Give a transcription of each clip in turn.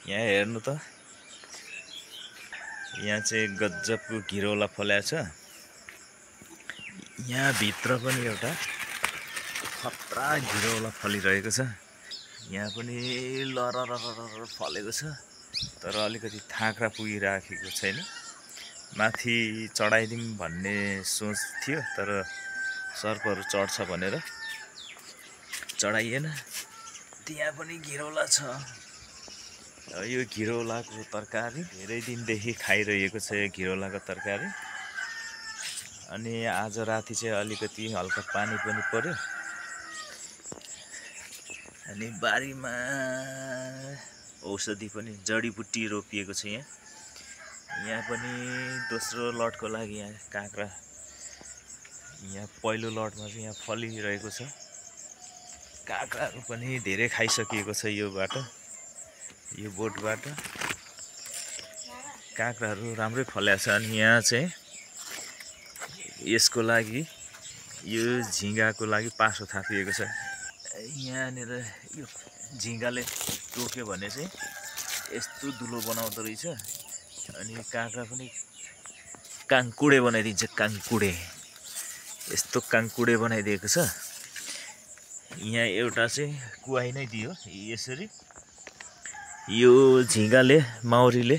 यहाँ हेर्नु त, यहाँ चाहिँ गजबको घिरौला फलेको छ। यहाँ भित्र पनि एउटा खतरा घिरौला फलिरहेको छ। यहाँ पनि लरररर फलेको छ, तर अलिकति थाक्रा पुगिराखेको छैन। माथि चढाइदिउँ भन्ने सोच थियो, तर सर्पहरू चढ्छ भनेर चढाइएन। त्यहाँ पनि घिरौला छ। यो घिरौलाको तरकारी धेरै दिनदेखि खाइरहेको छ, यो घिरौलाको तरकारी। अनि आज राति चाहिँ अलिकति हल्का पानी पनि पर्यो। अनि बारीमा औषधि पनि जडीबुटी रोपिएको छ। यहाँ पनि दोस्रो लटको लागि यहाँ काँक्रा, यहाँ पहिलो लटमा चाहिँ यहाँ फलिरहेको छ। काँक्राहरू पनि धेरै खाइसकिएको छ। यो बोटबाट काँक्राहरू राम्रै फलेको छ। अनि यहाँ चाहिँ यसको लागि, यो झिँगाको लागि पासो थापिएको छ। यहाँनिर यो झिँगाले टोक्यो भने चाहिँ यस्तो दुलो बनाउँदो रहेछ। अनि काँक्रा पनि काङकुडे बनाइदिन्छ। काङकुडे, यस्तो काङकुडे बनाइदिएको छ। यहाँ एउटा चाहिँ कुवाई नै दियो यसरी। यो झिँगाले, माउरीले,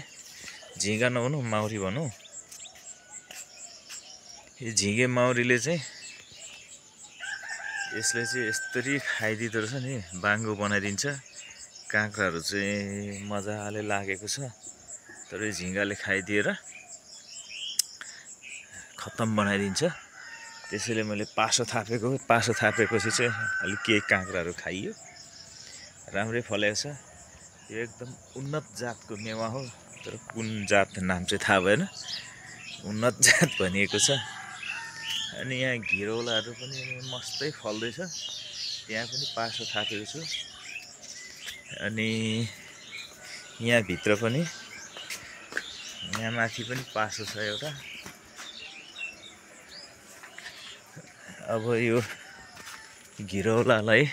झिँगा नभनौँ माउरी भनौँ, यो झिँगे माउरीले चाहिँ यसले चाहिँ यस्तरी खाइदिँदो रहेछ नि, बाङ्गो बनाइदिन्छ। काँक्राहरू चाहिँ मजाले लागेको छ, तर यो झिँगाले खाइदिएर खत्तम बनाइदिन्छ। त्यसैले मैले पासो थापेको। पासो थापेपछि चाहिँ अलिक केही काँक्राहरू खाइयो। राम्रै फलेको छ। यो एकदम उन्नत जातको मेवा हो, तर कुन जात नाम चाहिँ थाहा भएन। उन्नत जात भनिएको छ। अनि यहाँ घिरौलाहरू पनि मस्तै फल्दैछ। त्यहाँ पनि पासो थापेको छु। अनि यहाँ भित्र पनि, यहाँ माथि पनि पासो छ एउटा। अब यो घिरौलालाई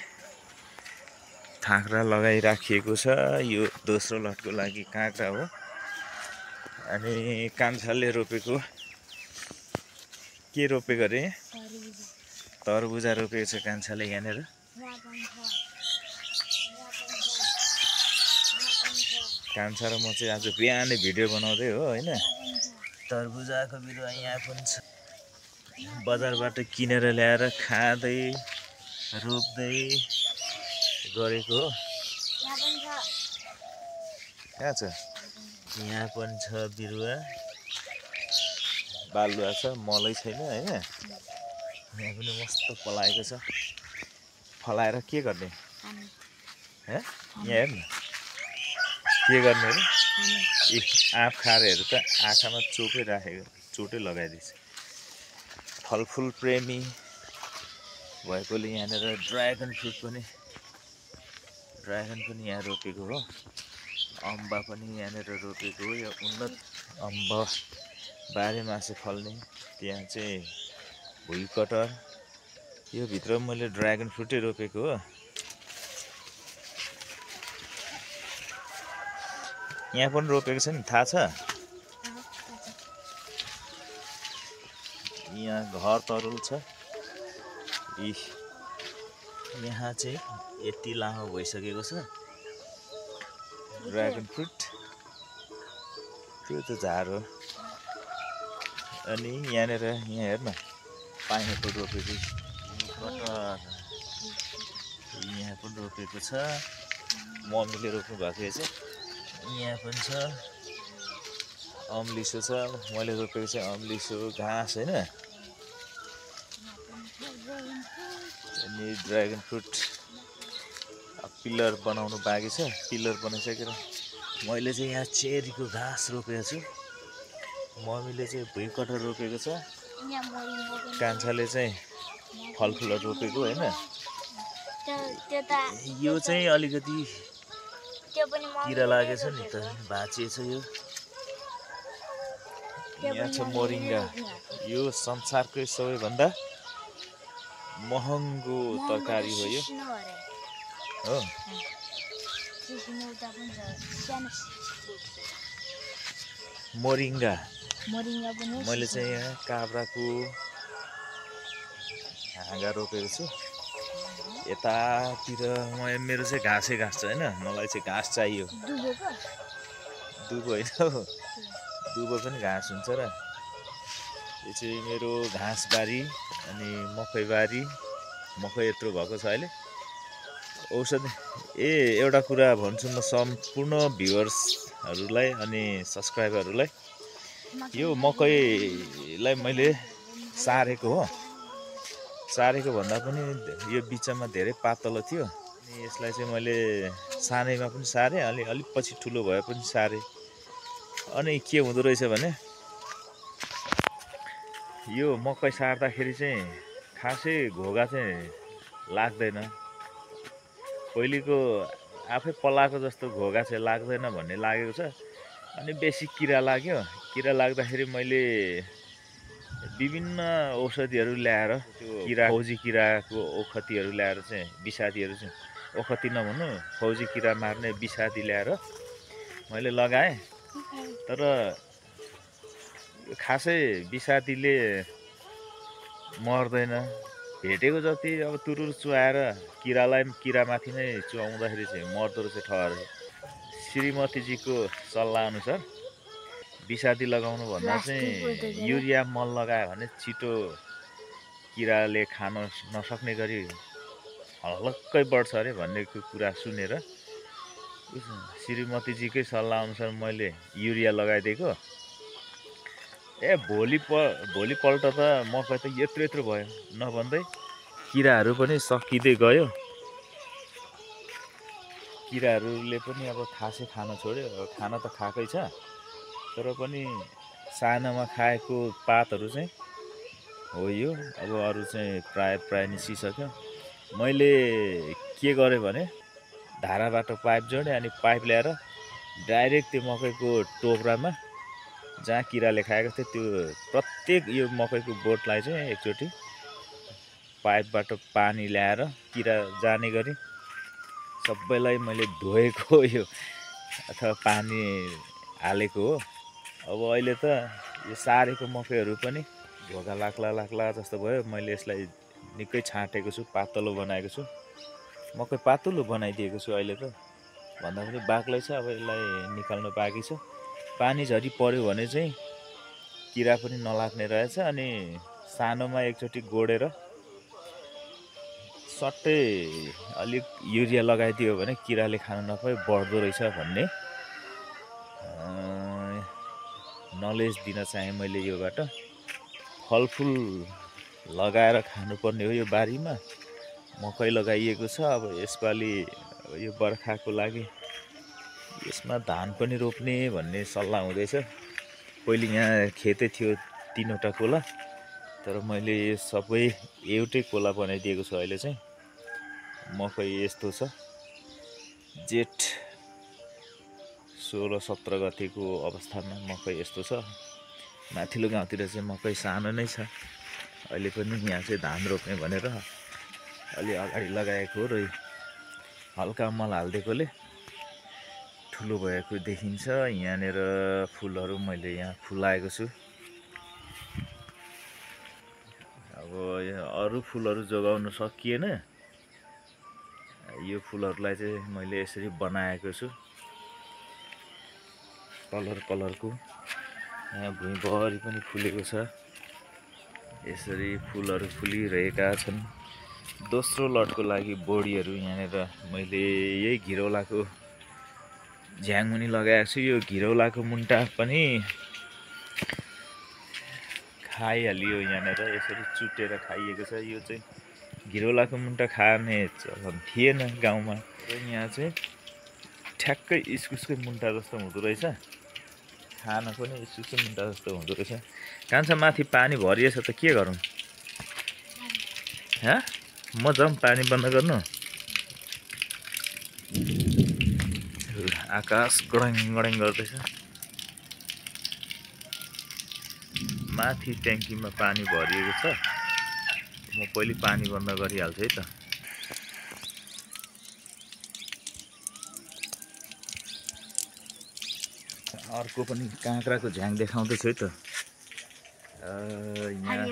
थाक्रा लगाइराखिएको छ। यो दोस्रो लटको लागि काँक्रा हो। अनि कान्छाले रोपेको, के रोपेको अरे? तरबुजा रोपेको छ कान्छाले यहाँनिर। कान्छा र म चाहिँ आज बिहानै भिडियो बनाउँदै हो होइन। तरबुजाको बिरुवा यहाँ पनि छ। बजारबाट किनेर ल्याएर खाँदै रोप्दै गरेको हो। कहाँ छ? यहाँ पनि छ बिरुवा। बालुवा छ, मलै छैन होइन। यहाँ पनि मस्त फलाएको छ। फलाएर के गर्ने? यहाँ हेर्नु के गर्ने अरे? आँप खारेहरू त आँखामा चोटै राखेको, चोटै लगाइदिन्छ। फलफुल प्रेमी भएकोले यहाँनिर ड्रागन फ्रुट पनि, ड्रागन पनि यहाँ रोपेको हो। अम्बा पनि यहाँनिर रोपेको हो। यो उन्नत अम्बा, बाह्रैमासे फल्ने। त्यहाँ चाहिँ भुइँकटर। यो भित्र मैले ड्रागन फ्रुटै रोपेको हो। यहाँ पनि रोपेको छ नि, थाहा छ? यहाँ घर तरुल छ। यहाँ चाहिँ यति लामो भइसकेको छ ड्रागन फ्रुट। त्यो त झार हो। अनि यहाँनिर, यहाँ हेर्न, पाइनएप्पल रोपेको, कटहर यहाँ पनि रोपेको छ। मम्मीले रोप्नु भएको छ। यहाँ पनि छ। अम्लिसो छ, मैले रोपेको चाहिँ अम्लिसो घाँस होइन। अनि ड्रागन फ्रुट पिलर बनाउनु बाँकी छ। पिलर बनाइसकेर मैले चाहिँ यहाँ चेरीको घाँस रोपेको छु। मम्मीले चाहिँ भुइँकटर रोपेको छ। कान्छाले चाहिँ फलफुलहरू रोपेको होइन। यो चाहिँ अलिकति किरा लागेछ नि त, भाँचिएछ यो। यहाँ छ मोरिङ्गा। यो संसारकै सबैभन्दा महँगो तरकारी हो यो हो। मोरिङ्गा मोरिङ्गा पनि मैले चाहिँ यहाँ काब्राको हाँगा रोपेको छु। यतातिर मेरो चाहिँ घाँसै घाँस छ होइन, मलाई चाहिँ घाँस चाहियो। दुबो होइन हौ, दुबो पनि घाँस हुन्छ र। यो चाहिँ मेरो घाँसबारी अनि मकैबारी। मकै यत्रो भएको छ अहिले। औषधि एउटा कुरा भन्छु म सम्पूर्ण भ्युवर्सहरूलाई अनि सब्सक्राइबरहरूलाई, यो मकैलाई मैले सारेको हो। सारेको भन्दा पनि यो बिचमा धेरै पातलो थियो अनि यसलाई चाहिँ मैले सानैमा पनि सारेँ, अलिक पछि ठुलो भए पनि सारेँ। अनि के हुँदो रहेछ भने यो मकै सार्दाखेरि चाहिँ खासै घोगा चाहिँ लाग्दैन। पहिलेको आफै पलाएको जस्तो घोगा चाहिँ लाग्दैन भन्ने लागेको छ। अनि बेसी किरा लाग्यो। किरा लाग्दाखेरि मैले विभिन्न औषधिहरू ल्याएर त्यो फौजी किराको औषधिहरू ल्याएर चाहिँ विषादीहरू चाहिँ औषधि नभन्नु फौजी किरा मार्ने विषादी ल्याएर मैले लगाएँ। तर खासै विषादीले मर्दैन। भेटेको जति अब तुरुर चुहाएर किरामाथि नै चुहाउँदाखेरि चाहिँ मर्दो रहेछ ठहर। श्रीमतीजीको सल्लाह अनुसार विषादी लगाउनु भन्दा चाहिँ युरिया मल लगायो भने छिटो किराले खान नसक्ने गरी हलक्कै बढ्छ अरे भन्ने कुरा सुनेर श्रीमतीजीकै सल्लाह अनुसार मैले युरिया लगाइदिएको। भोलिपल्ट त मकै त यत्रो भयो नभन्दै किराहरू पनि सकिँदै गयो। किराहरूले पनि अब खासै खान छोड्यो। खान त खाएकै छ, तर पनि सानोमा खाएको पातहरू चाहिँ हो यो। अब अरू चाहिँ प्राय निस्किसक्यो। मैले के गरेँ भने धाराबाट पाइप जोडेँ अनि पाइप ल्याएर डाइरेक्ट त्यो मकैको टोक्रामा जहाँ किराले खाएको थियो त्यो प्रत्येक यो मकैको बोटलाई चाहिँ एकचोटि पाइपबाट पानी ल्याएर किरा जाने गरी सबैलाई मैले धोएको यो अथवा पानी हालेको हो। अब अहिले त यो सारेको मकैहरू पनि घोगा लाग्ला जस्तो भयो। मैले यसलाई निकै छाँटेको छु, पातलो बनाएको छु। मकै पातलो बनाइदिएको छु। अहिले त भन्दा पनि बाक्लै छ। अब यसलाई निकाल्नु बाँकी छ। पानी झरी पर्यो भने चाहिँ किरा पनि नलाग्ने रहेछ। अनि सानोमा एकचोटि गोडेर सट्टै अलिक युरिया लगाइदियो भने किराले खान नपाए बढ्दो रहेछ भन्ने नलेज दिन चाहेँ मैले। योबाट फलफुल लगाएर खानुपर्ने हो। यो बारीमा मकै लगाइएको छ। अब यसपालि यो बर्खाको लागि यसमा धान पनि रोप्ने भन्ने सल्लाह हुँदैछ। पहिले यहाँ खेतै थियो 3वटा कोला, तर मैले सबै एउटै कोला बनाइदिएको छु। अहिले चाहिँ मकै यस्तो छ। जेठ 16-17 गतिको अवस्थामा मकै यस्तो छ। माथिल्लो गाउँतिर चाहिँ मकै सानो नै छ। अहिले पनि यहाँ चाहिँ धान रोप्ने भनेर अलि अगाडि लगाएको हो र हल्का मल हालिदिएकोले ठुलो भएको देखिन्छ। यहाँनिर फुलहरू मैले यहाँ फुलाएको छु। अब अरू फुलहरू जोगाउन सकिएन। यो फुलहरूलाई चाहिँ मैले यसरी बनाएको छु। कलरको यहाँ भुइँभरि पनि फुलेको छ। यसरी फुलहरू फुलिरहेका छन्। दोस्रो लटको लागि बोडीहरू यहाँनिर मैले यही घिरौलाको झ्याङमुनि लगाएको छु। यो घिरौलाको मुन्टा पनि खाइहालियो। यहाँनिर यसरी चुटेर खाइएको छ। यो चाहिँ घिरौलाको मुन्टा खाने चलन थिएन गाउँमा, र यहाँ चाहिँ ठ्याक्कै इस्कुसकै मुन्टा जस्तो हुँदो रहेछ। खान पनि इस्कुसकै मुन्टा जस्तो हुँदो रहेछ। कान्छा माथि पानी भरिएछ त के गरौँ? म जाउँ पानी बन्द गर्नु? आकाश गडङ गर्दैछ। माथि ट्याङ्कीमा पानी भरिएको छ। म पहिले पानी बन्द गरिहाल्छु है त। अर्को पनि काँक्राको झ्याङ देखाउँदैछु है त। यहाँ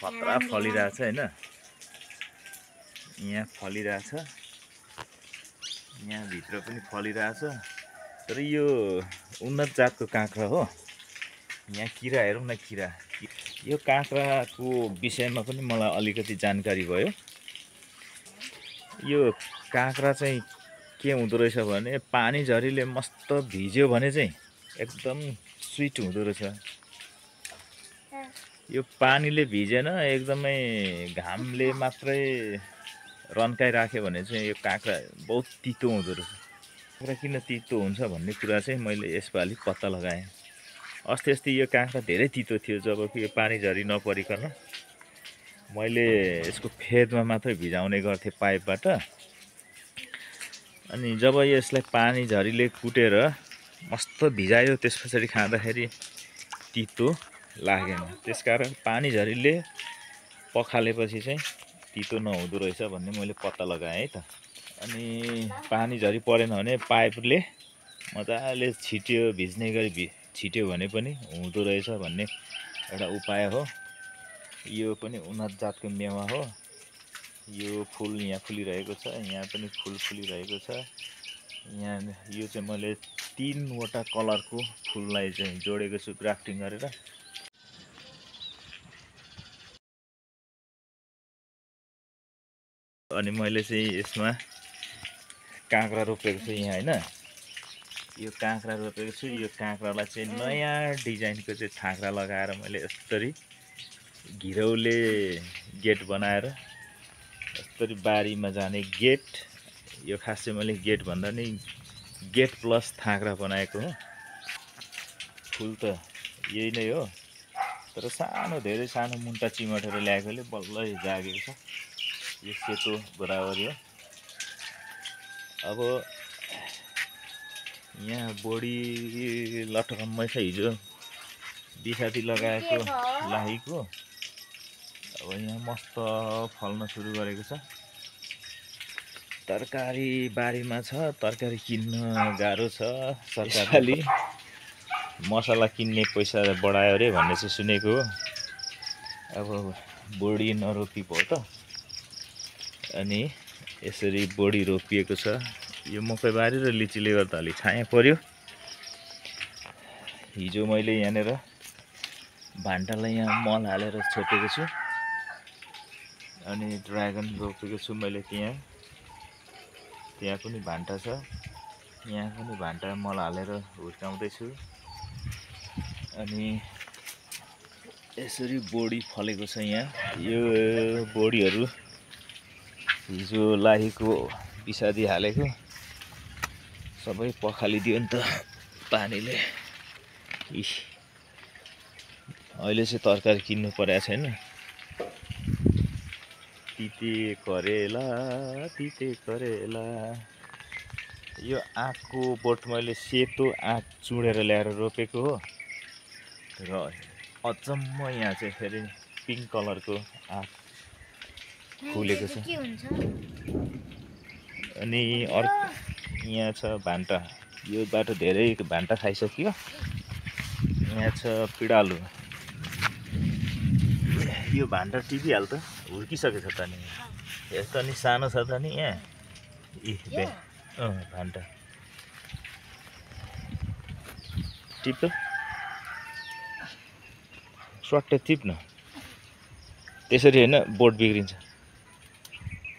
खतरा फलिरहेछ होइन, यहाँ फलिरहेछ, यहाँ भित्र पनि फलिरहेछ। तर यो उन्नत जातको काँक्रा हो। यहाँ किरा हेरौँ न, किरा। यो काँक्राको विषयमा पनि मलाई अलिकति जानकारी भयो। यो काँक्रा चाहिँ के हुँदो रहेछ भने पानी झरीले मस्त भिज्यो भने चाहिँ एकदम स्विट हुँदो रहेछ। यो पानीले भिजेन, एकदमै घामले मात्रै रन्काइराख्यो भने चाहिँ यो काँक्रा बहुत तितो हुँदो रहेछ। काँक्रा किन तितो हुन्छ भन्ने कुरा चाहिँ मैले यसपालि पत्ता लगाएँ। अस्ति यो काँक्रा धेरै तितो थियो, जबकि यो पानी झरी नपरिकन मैले यसको फेदमा मात्रै भिजाउने गर्थेँ पाइपबाट। अनि जब यसलाई पानी झरीले कुटेर मस्त भिजायो त्यस पछाडि खाँदाखेरि तितो लागेन। त्यसकारण पानी झरीले पखालेपछि चाहिँ तितो नहुँदो रहेछ भन्ने मैले पत्ता लगाएँ है त। अनि पानी झरी परेन भने पाइपले मजाले छिट्यो, भिज्ने गरी छिट्यो भने पनि हुँदो रहेछ भन्ने एउटा उपाय हो। यो पनि उन्नत जातको मेवा हो। यो फुल यहाँ फुलिरहेको छ, यहाँ पनि फुल फुलिरहेको छ। यहाँ यो चाहिँ मैले 3वटा कलरको फुललाई चाहिँ जोडेको छु ग्राफ्टिङ गरेर। अनि मैले चाहिँ यसमा काँक्रा रोपेको छु यहाँ होइन। यो काँक्रा रोपेको छु। यो काँक्रालाई चाहिँ नयाँ डिजाइनको चाहिँ थाँक्रा लगाएर मैले यसरी घिरौले गेट बनाएर यसरी बारीमा जाने गेट, यो खास चाहिँ मैले गेट भन्दा नि गेट प्लस थाँक्रा बनाएको हो। फुल त यही नै हो, तर सानो, धेरै सानो मुन्टा चिमटेर ल्याएकोले बल्ल जागेको छ। यो सेतो बराबरी हो। अब यहाँ बोडी लटकम्मै छ, हिजो बिसाती लगाएको लाहीको। अब यहाँ मस्त फल्न सुरु गरेको छ। तरकारी बारीमा छ, तरकारी किन्न गाह्रो छ। सरकारले मसला किन्ने पैसा बढायो अरे भन्ने चाहिँ सुनेको हो। अब बोडी नरोपी भयो त, अनि यसरी बोडी रोपिएको छ। यो मकैबारी र लिचीले गर्दा अलि छाया पर्यो। हिजो मैले यहाँनिर भान्टालाई यहाँ मल हालेर छोपेको छु। अनि ड्रागन रोपेको छु मैले त्यहाँ पनि भान्टा छ, यहाँ पनि भान्टा मल हालेर हुर्काउँदैछु। अनि यसरी बोडी फलेको छ यहाँ। यो बोडीहरू हिजो लाहीको बिसादी हालेको सबै पखालिदियो नि त पानीले। अहिले चाहिँ तरकारी किन्नु परेको छैन। तिते करेला। यो आँकको बोट मैले सेतो आँक चुडेर ल्याएर रोपेको हो। र अचम्म यहाँ चाहिँ फेरि पिङ्क कलरको आँक फुलेको छ। अनि अर्को यहाँ छ भान्टा। यो बाटो धेरै भान्टा खाइसक्यो। यहाँ छ पिडालु। यो भान्टा टिपिहाल त, हुर्किसकेछ त नि। हेर त नि, सानो छ त नि यहाँ। भान्टा टिप स्वाट्टै टिप्न, त्यसरी होइन बोट बिग्रिन्छ।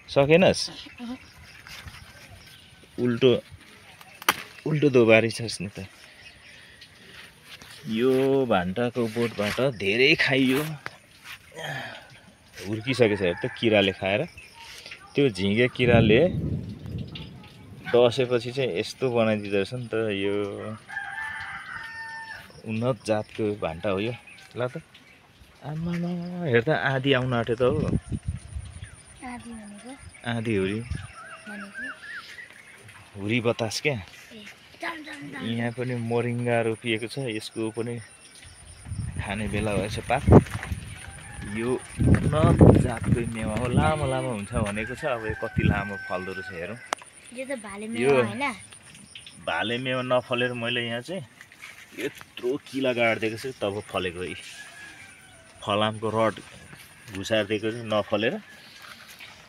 सकेनस्? उल्टो दोबारी छस् नि त। यो भान्टाको बोटबाट धेरै खाइयो, हुर्किसकेछ हेर त किराले खाएर। त्यो झिँगे किराले डसेपछि चाहिँ यस्तो बनाइदिँदो रहेछ नि त। यो उन्नत जातको भान्टा हो यो। ल त आमामा हेर त, आधी आउन आँट्यो त हो। आधी हुरी बतास क्या। यहाँ पनि मोरिङ्गा रोपिएको छ, यसको पनि खाने बेला भएछ पात। यो उन्नत जातको मेवा हो, लामो लामो हुन्छ भनेको छ। अब यो कति लामो फल्दो रहेछ हेरौँ। यो भाले मेवा नफलेर मैले यहाँ चाहिँ यत्रो किला गाडिदिएको छु तब फलेको यी फलामको रड घुसाएर दिएको छु नफलेर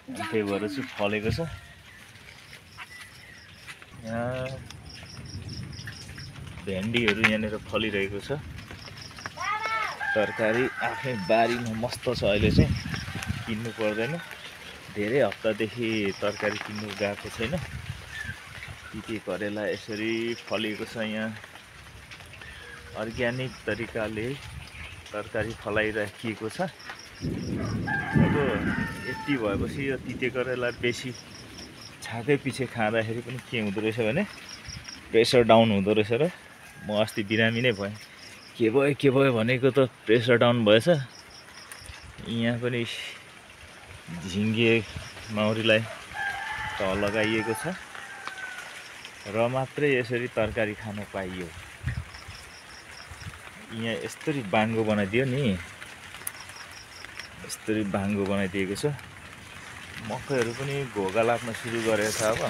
त्यही भएर चाहिँ फलेको छ। यहाँ भेन्डीहरू यहाँनिर फलिरहेको छ। तरकारी आफ्नै बारीमा मस्त छ। अहिले चाहिँ किन्नु पर्दैन। धेरै हप्तादेखि तरकारी किन्नु गएको छैन। तिते करेला यसरी फलेको छ। यहाँ अर्ग्यानिक तरिकाले तरकारी फलाइराखिएको छ। अब यति भएपछि यो तिते करेला बेसी छाकै पछि खाँदाखेरि पनि के हुँदो रहेछ भने प्रेसर डाउन हुँदो रहेछ र म अस्ति बिरामी नै भएँ। के भयो भनेको त प्रेसर डाउन भएछ। यहाँ पनि झिङ्गे माउरीलाई त लगाइएको छ र मात्रै यसरी तरकारी खान पाइयो। यहाँ यस्तरी बाङ्गो बनाइदियो नि, यस्तरी बाङ्गो बनाइदिएको छ। मकैहरू पनि घोगा लाग्न सुरु गरेको छ अब।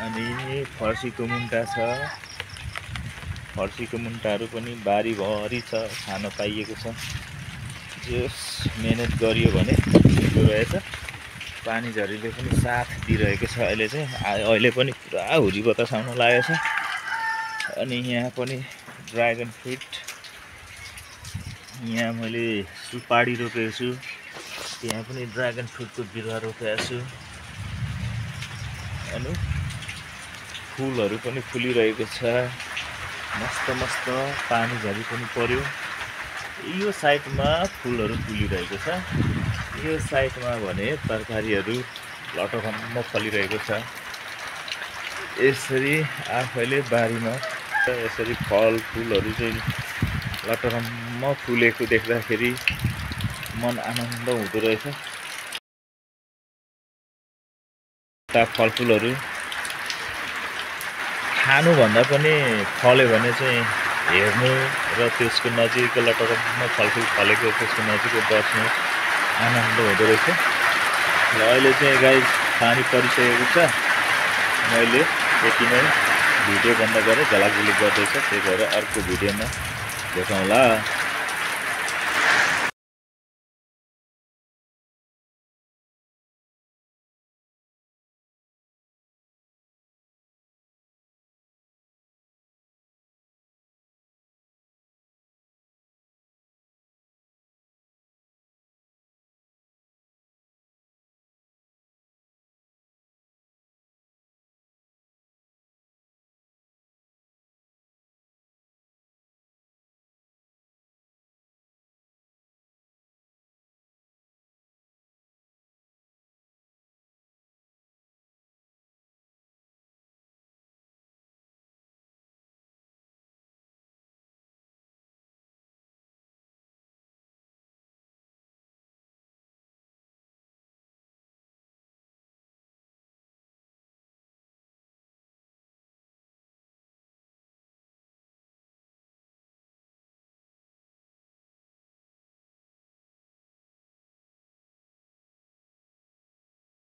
अनि फर्सीको मुन्टा छ। फर्सीको मुन्टाहरू पनि बारीभरि छ, खान पाइएको छ। जस मेहनत गरियो भने हुँदो रहेछ। पानी झरीले पनि साथ दिइरहेको छ। अहिले चाहिँ अहिले पनि पुरा हुरी बतास आउन लागेको छ। अनि यहाँ पनि ड्रागन फ्रुट, यहाँ मैले सुपारी रोपेको छु। त्यहाँ पनि ड्रागन फ्रुटको बिरुवा रोपेको छु। अनि फुलहरू पनि फुलिरहेको छ। मस्त मस्त पानी झरी पनि पर्यो। यो साइडमा फुलहरू फुलिरहेको छ। यो साइडमा भने तरकारीहरू लटरम्म फलिरहेको छ। यसरी आफैले बारीमा यसरी फल फुलहरू चाहिँ लटरम्म फुलेको देख्दाखेरि मन आनन्द हुँदो रहेछ। फलफुलहरू खानुभन्दा पनि फल्यो भने चाहिँ हेर्नु र त्यसको नजिकै लटरम्म फलफुल फलेको त्यसको नजिकै बस्नु आनन्द हुँदो रहेछ। र अहिले चाहिँ गाइस पानी परिसकेको छ। मैले यति नै भिडियो बन्द गरेँ, झलकझुलिक गर्दैछ। त्यही भएर अर्को भिडियोमा देखाउँला।